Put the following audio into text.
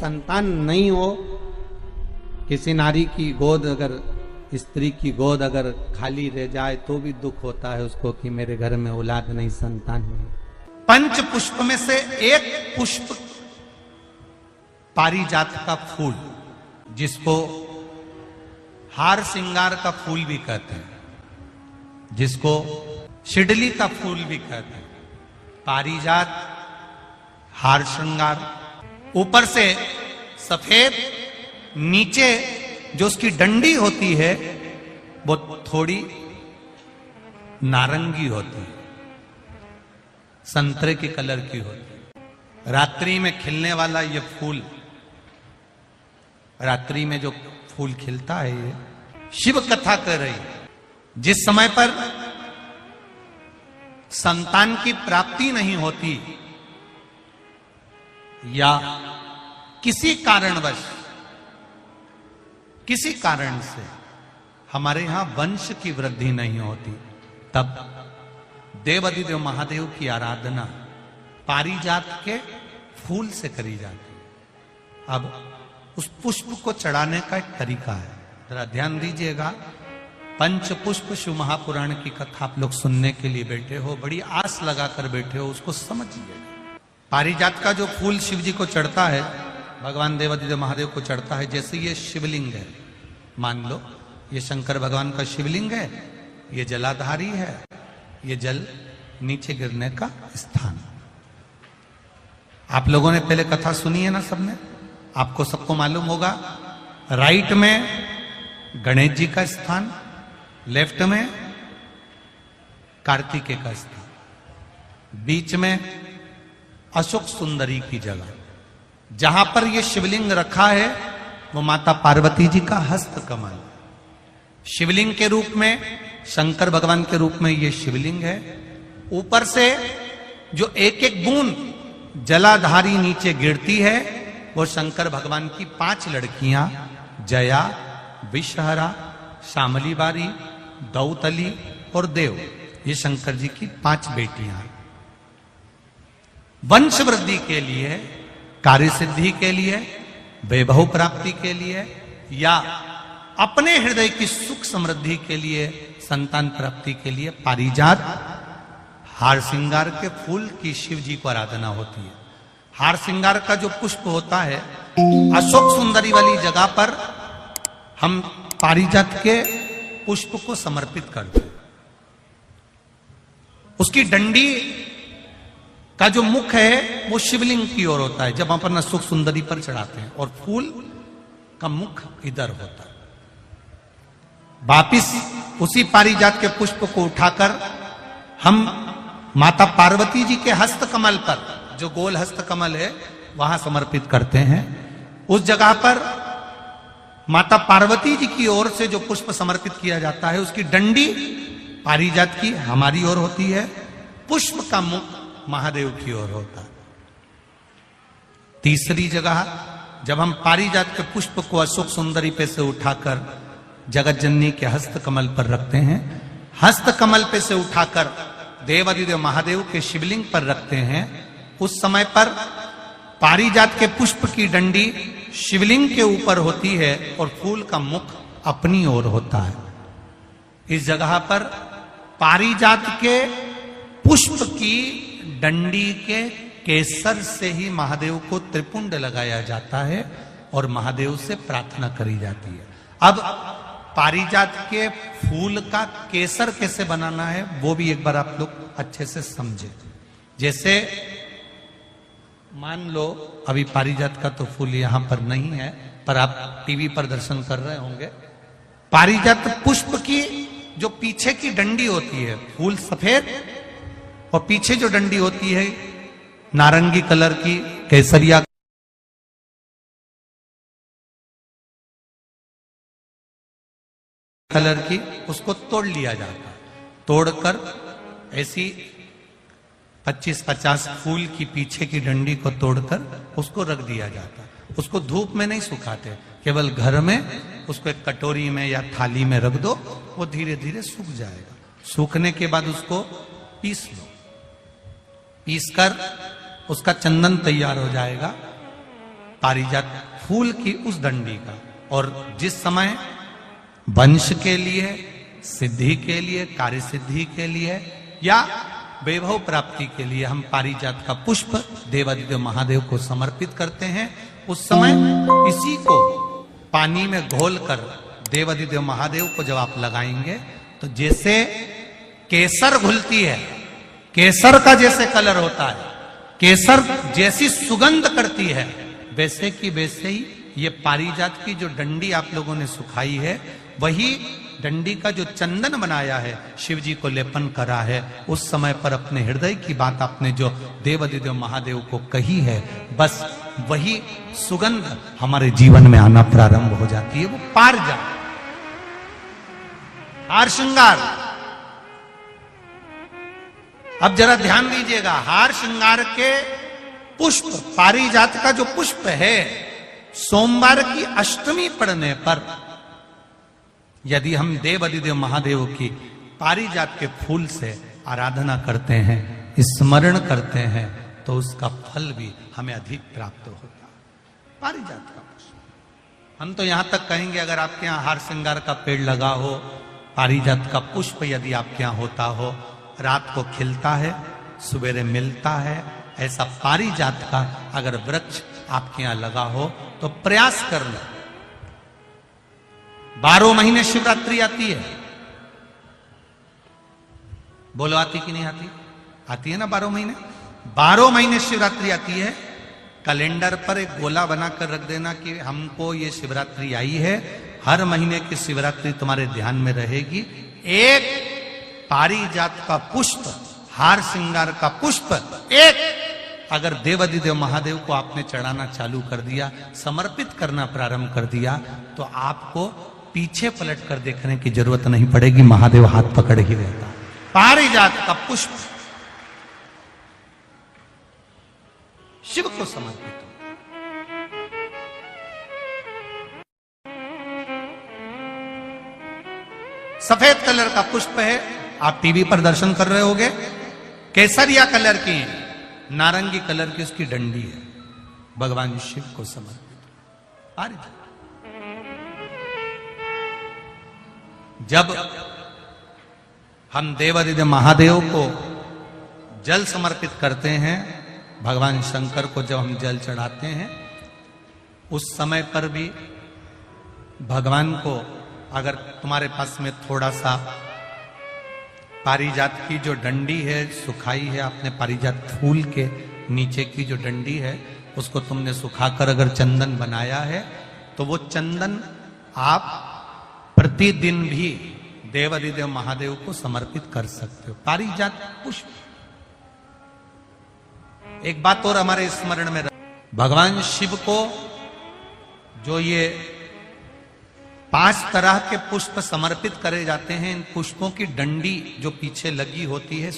संतान नहीं हो, किसी नारी की गोद अगर, स्त्री की गोद अगर खाली रह जाए तो भी दुख होता है उसको कि मेरे घर में औलाद नहीं, संतान नहीं। पंच पुष्प में से एक पुष्प पारिजात का फूल, जिसको हार श्रृंगार का फूल भी कहते हैं, जिसको शिडली का फूल भी कहते हैं। पारिजात, हार श्रृंगार, ऊपर से सफेद, नीचे जो उसकी डंडी होती है वो थोड़ी नारंगी होती है, संतरे के कलर की होती है। रात्रि में खिलने वाला ये फूल, रात्रि में जो फूल खिलता है, ये शिव कथा कर रही है। जिस समय पर संतान की प्राप्ति नहीं होती या किसी कारणवश, किसी कारण से हमारे यहां वंश की वृद्धि नहीं होती, तब देवाधिदेव महादेव की आराधना पारिजात के फूल से करी जाती है। अब उस पुष्प को चढ़ाने का एक तरीका है, जरा ध्यान दीजिएगा। पंच पुष्प शिव महापुराण की कथा आप लोग सुनने के लिए बैठे हो, बड़ी आस लगाकर बैठे हो, उसको समझिएगा। पारिजात का जो फूल शिव जी को चढ़ता है, भगवान देवाधिदेव महादेव को चढ़ता है, जैसे ये शिवलिंग है, मान लो ये शंकर भगवान का शिवलिंग है, ये जलाधारी है, ये जल नीचे गिरने का स्थान। आप लोगों ने पहले कथा सुनी है ना सबने, आपको सबको मालूम होगा। राइट में गणेश जी का स्थान, लेफ्ट में कार्तिकेय का स्थान, बीच में अशोक सुंदरी की जगह। जहां पर यह शिवलिंग रखा है वो माता पार्वती जी का हस्त कमल, शिवलिंग के रूप में, शंकर भगवान के रूप में यह शिवलिंग है। ऊपर से जो एक एक बूंद जलाधारी नीचे गिरती है वो शंकर भगवान की 5 लड़कियां, जया, विषहरा, शामली बारी, दौतली और देव, ये शंकर जी की 5 बेटियां हैं। वंश वृद्धि के लिए, कार्य सिद्धि के लिए, वैभव प्राप्ति के लिए, या अपने हृदय की सुख समृद्धि के लिए, संतान प्राप्ति के लिए पारिजात, हार श्रृंगार के फूल की शिव जी को आराधना होती है। हार श्रृंगार का जो पुष्प होता है, अशोक सुंदरी वाली जगह पर हम पारिजात के पुष्प को समर्पित करते हैं। उसकी डंडी का जो मुख है वो शिवलिंग की ओर होता है जब अपन अशोक सुंदरी पर चढ़ाते हैं, और फूल का मुख इधर होता है। वापिस उसी पारिजात के पुष्प को उठाकर हम माता पार्वती जी के हस्त कमल पर, जो गोल हस्त कमल है, वहां समर्पित करते हैं। उस जगह पर माता पार्वती जी की ओर से जो पुष्प समर्पित किया जाता है, उसकी डंडी पारिजात की हमारी ओर होती है, पुष्प का मुख महादेव की ओर होता है। तीसरी जगह जब हम पारिजात के पुष्प को अशोक सुंदरी पे से उठाकर जगत जननी के हस्त कमल पर रखते हैं, हस्त कमल पे से उठाकर देवाधिदेव महादेव के शिवलिंग पर रखते हैं, उस समय पर पारिजात के पुष्प की डंडी शिवलिंग के ऊपर होती है और फूल का मुख अपनी ओर होता है। इस जगह पर पारिजात के पुष्प की डंडी के केसर से ही महादेव को त्रिपुंड लगाया जाता है और महादेव से प्रार्थना करी जाती है। अब पारिजात के फूल का केसर कैसे बनाना है वो भी एक बार आप लोग अच्छे से समझे। जैसे मान लो अभी पारिजात का तो फूल यहां पर नहीं है, पर आप टीवी पर दर्शन कर रहे होंगे। पारिजात पुष्प की जो पीछे की डंडी होती है, फूल सफेद और पीछे जो डंडी होती है नारंगी कलर की, केसरिया कलर की, उसको तोड़ लिया जाता है। तोड़कर ऐसी 25-50 फूल की पीछे की डंडी को तोड़कर उसको रख दिया जाता है। उसको धूप में नहीं सुखाते, केवल घर में उसको एक कटोरी में या थाली में रख दो, वो धीरे धीरे सूख जाएगा। सूखने के बाद उसको पीस लो, पीसकर उसका चंदन तैयार हो जाएगा। पारिजात फूल की उस डंडी का। और जिस समय वंश के लिए, सिद्धि के लिए, कार्य सिद्धि के लिए या वैभव प्राप्ति के लिए हम पारिजात का पुष्प देवादिदेव महादेव को समर्पित करते हैं, उस समय इसी को पानी में घोलकर देवादिदेव महादेव को जब आप लगाएंगे तो जैसे केसर घुलती है, केसर का जैसे कलर होता है, केसर जैसी सुगंध करती है, वैसे की वैसे ही ये पारिजात की जो डंडी आप लोगों ने सुखाई है, वही डंडी का जो चंदन बनाया है, शिव जी को लेपन करा है, उस समय पर अपने हृदय की बात आपने जो देवादिदेव महादेव को कही है, बस वही सुगंध हमारे जीवन में आना प्रारंभ हो जाती है। वो पारिजात हार श्रृंगार। अब जरा ध्यान दीजिएगा, हार श्रृंगार के पुष्प, पारिजात का जो पुष्प है, सोमवार की अष्टमी पड़ने पर यदि हम देवादिदेव महादेव की पारिजात के फूल से आराधना करते हैं, स्मरण करते हैं, तो उसका फल भी हमें अधिक प्राप्त होता है। पारिजात का पुष्प, हम तो यहां तक कहेंगे अगर आपके यहां हार श्रृंगार का पेड़ लगा हो, पारिजात का पुष्प यदि आपके यहां होता हो, रात को खिलता है, सवेरे मिलता है, ऐसा पारिजात का अगर वृक्ष आपके यहां लगा हो तो प्रयास कर लो। 12 महीने शिवरात्रि आती है, बोलो आती कि नहीं आती? आती है ना 12 महीने। 12 महीने शिवरात्रि आती है। कैलेंडर पर एक गोला बनाकर रख देना कि हमको ये शिवरात्रि आई है, हर महीने की शिवरात्रि तुम्हारे ध्यान में रहेगी। एक पारिजात का पुष्प, हार श्रृंगार का पुष्प, एक अगर देवादिदेव महादेव को आपने चढ़ाना चालू कर दिया, समर्पित करना प्रारंभ कर दिया, तो आपको पीछे पलट कर देखने की जरूरत नहीं पड़ेगी, महादेव हाथ पकड़ ही रहता। पारिजात का पुष्प शिव को समर्पित हो। सफेद कलर का पुष्प है, आप टीवी पर दर्शन कर रहे होंगे, केसरिया कलर की है, नारंगी कलर की उसकी डंडी है, भगवान शिव को समर्पित। पारिजात जब हम देवादिदेव महादेव को जल समर्पित करते हैं, भगवान शंकर को जब हम जल चढ़ाते हैं, उस समय पर भी भगवान को अगर तुम्हारे पास में थोड़ा सा पारिजात की जो डंडी है सुखाई है, आपने पारिजात फूल के नीचे की जो डंडी है उसको तुमने सुखाकर अगर चंदन बनाया है, तो वो चंदन आप प्रतिदिन भी देवादिदेव महादेव को समर्पित कर सकते हो। पारिजात पुष्प। एक बात और हमारे स्मरण में, भगवान शिव को जो ये 5 तरह के पुष्प समर्पित करे जाते हैं, इन पुष्पों की डंडी जो पीछे लगी होती है